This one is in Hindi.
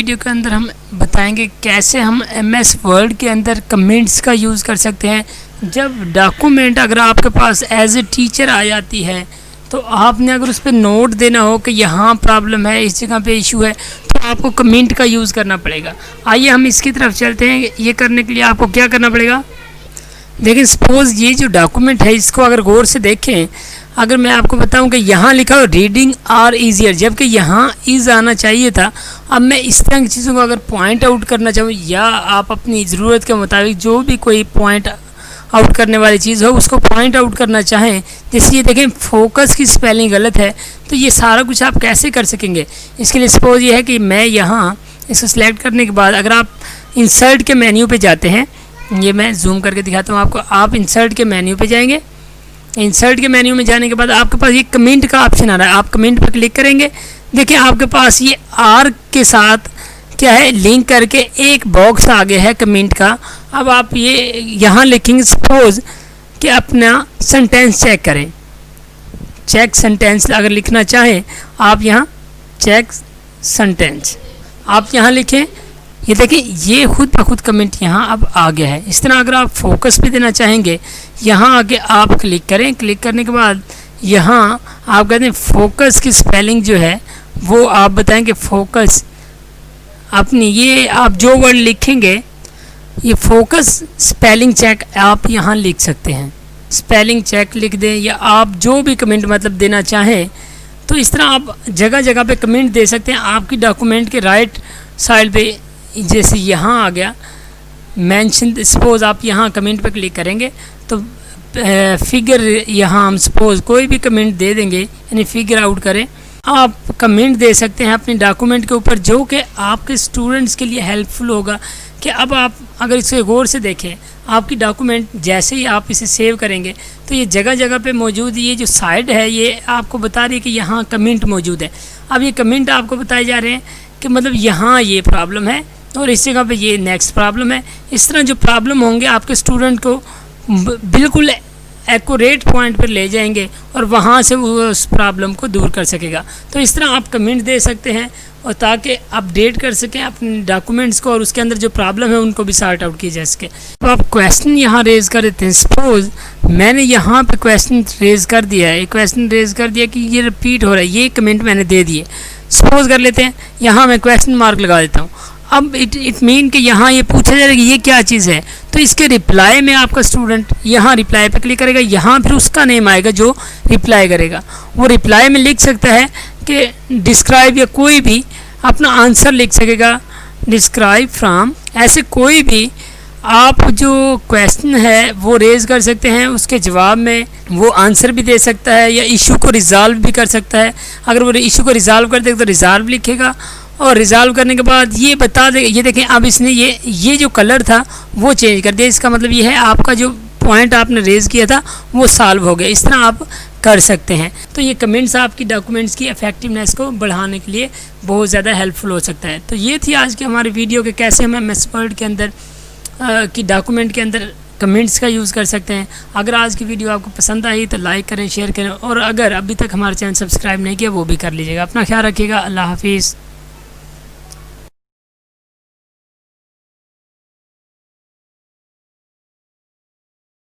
वीडियो के अंदर हम बताएंगे कैसे हम MS वर्ड के अंदर कमेंट्स का यूज़ कर सकते हैं। जब डॉक्यूमेंट अगर आपके पास एज ए टीचर आ जाती है तो आपने अगर उस पर नोट देना हो कि यहाँ प्रॉब्लम है, इस जगह पे इशू है, तो आपको कमेंट का यूज़ करना पड़ेगा। आइए हम इसकी तरफ चलते हैं। ये करने के लिए आपको क्या करना पड़ेगा, देखिए सपोज़ ये जो डॉक्यूमेंट है इसको अगर गौर से देखें, अगर मैं आपको बताऊं कि यहाँ लिखा हो रीडिंग आर ईजियर, जबकि यहाँ इज़ आना चाहिए था। अब मैं इस तरह की चीज़ों को अगर पॉइंट आउट करना चाहूँ या आप अपनी ज़रूरत के मुताबिक जो भी कोई पॉइंट आउट करने वाली चीज़ हो उसको पॉइंट आउट करना चाहें, जैसे ये देखें फोकस की स्पेलिंग गलत है, तो ये सारा कुछ आप कैसे कर सकेंगे। इसके लिए सपोज़ ये है कि मैं यहाँ इसको सिलेक्ट करने के बाद अगर आप इंसर्ट के मेन्यू पे जाते हैं, ये मैं जूम करके दिखाता हूँ आपको। आप इंसर्ट के मेन्यू पे जाएंगे, इंसर्ट के मेन्यू में जाने के बाद आपके पास ये कमेंट का ऑप्शन आ रहा है, आप कमेंट पर क्लिक करेंगे। देखिए आपके पास ये आर के साथ क्या है लिंक करके एक बॉक्स आगे है कमेंट का। अब आप ये यहाँ लिखेंगे सपोज कि अपना सेंटेंस चेक करें, चेक सेंटेंस अगर लिखना चाहें आप यहाँ चेक सेंटेंस आप यहाँ लिखें। ये देखिए ये खुद ब खुद कमेंट यहाँ अब आ गया है। इस तरह अगर आप फोकस भी देना चाहेंगे यहाँ आगे आप क्लिक करें, क्लिक करने के बाद यहाँ आप कहते हैं फोकस की स्पेलिंग जो है वो आप बताएंगे फोकस अपनी, ये आप जो वर्ड लिखेंगे ये फोकस स्पेलिंग चेक आप यहाँ लिख सकते हैं, स्पेलिंग चेक लिख दें या आप जो भी कमेंट मतलब देना चाहें। तो इस तरह आप जगह जगह पे कमेंट दे सकते हैं। आपकी डॉक्यूमेंट के राइट साइड पे जैसे यहाँ आ गया मेंशन, सपोज़ आप यहाँ कमेंट पे क्लिक करेंगे तो फिगर यहाँ हम सपोज़ कोई भी कमेंट दे देंगे, यानी फिगर आउट करें। आप कमेंट दे सकते हैं अपने डॉक्यूमेंट के ऊपर जो कि आपके स्टूडेंट्स के लिए हेल्पफुल होगा। कि अब आप अगर इसे गौर से देखें, आपकी डॉक्यूमेंट जैसे ही आप इसे सेव करेंगे तो ये जगह जगह पे मौजूद ये जो साइड है ये आपको बता रही है कि यहाँ कमेंट मौजूद है। अब ये कमेंट आपको बताए जा रहे हैं कि मतलब यहाँ ये प्रॉब्लम है और इस जगह पे ये नेक्स्ट प्रॉब्लम है। इस तरह जो प्रॉब्लम होंगे आपके स्टूडेंट को बिल्कुल एक्यूरेट पॉइंट पर ले जाएंगे और वहाँ से वो उस प्रॉब्लम को दूर कर सकेगा। तो इस तरह आप कमेंट दे सकते हैं और ताकि अपडेट कर सकें अपने डॉक्यूमेंट्स को और उसके अंदर जो प्रॉब्लम है उनको भी सॉर्ट आउट की जा सके। तो आप क्वेश्चन यहाँ रेज़ कर देते हैं। सपोज़ मैंने यहाँ पे क्वेश्चन रेज़ कर दिया है, क्वेश्चन रेज़ कर दिया कि ये रिपीट हो रहा है, ये कमेंट मैंने दे दिए। सपोज़ कर लेते हैं यहाँ मैं क्वेश्चन मार्क लगा देता हूँ। अब इट मीन कि यहाँ ये पूछा जाएगा कि ये क्या चीज़ है, तो इसके रिप्लाई में आपका स्टूडेंट यहाँ रिप्लाई पे क्लिक करेगा, यहाँ फिर उसका नेम आएगा जो रिप्लाई करेगा। वो रिप्लाई में लिख सकता है कि डिस्क्राइब या कोई भी अपना आंसर लिख सकेगा, डिस्क्राइब फ्रॉम, ऐसे कोई भी आप जो क्वेश्चन है वो रेज़ कर सकते हैं। उसके जवाब में वो आंसर भी दे सकता है या इशू को रिज़ॉल्व भी कर सकता है। अगर वो इशू को रिज़ॉल्व कर देगा तो रिज़ॉल्व लिखेगा और रिज़ॉल्व करने के बाद ये बता देगा। ये देखें अब इसने ये जो कलर था वो चेंज कर दिया। इसका मतलब ये है आपका जो पॉइंट आपने रेज़ किया था वो सॉल्व हो गया। इस तरह आप कर सकते हैं। तो ये कमेंट्स आपकी डॉक्यूमेंट्स की इफेक्टिवनेस को बढ़ाने के लिए बहुत ज़्यादा हेल्पफुल हो सकता है। तो ये थी आज की हमारी वीडियो के कैसे हम MS वर्ड के अंदर की डॉक्यूमेंट के अंदर कमेंट्स का यूज़ कर सकते हैं। अगर आज की वीडियो आपको पसंद आई तो लाइक करें, शेयर करें और अगर अभी तक हमारा चैनल सब्सक्राइब नहीं किया वो भी कर लीजिएगा। अपना ख्याल रखिएगा। अल्लाह हाफिज़।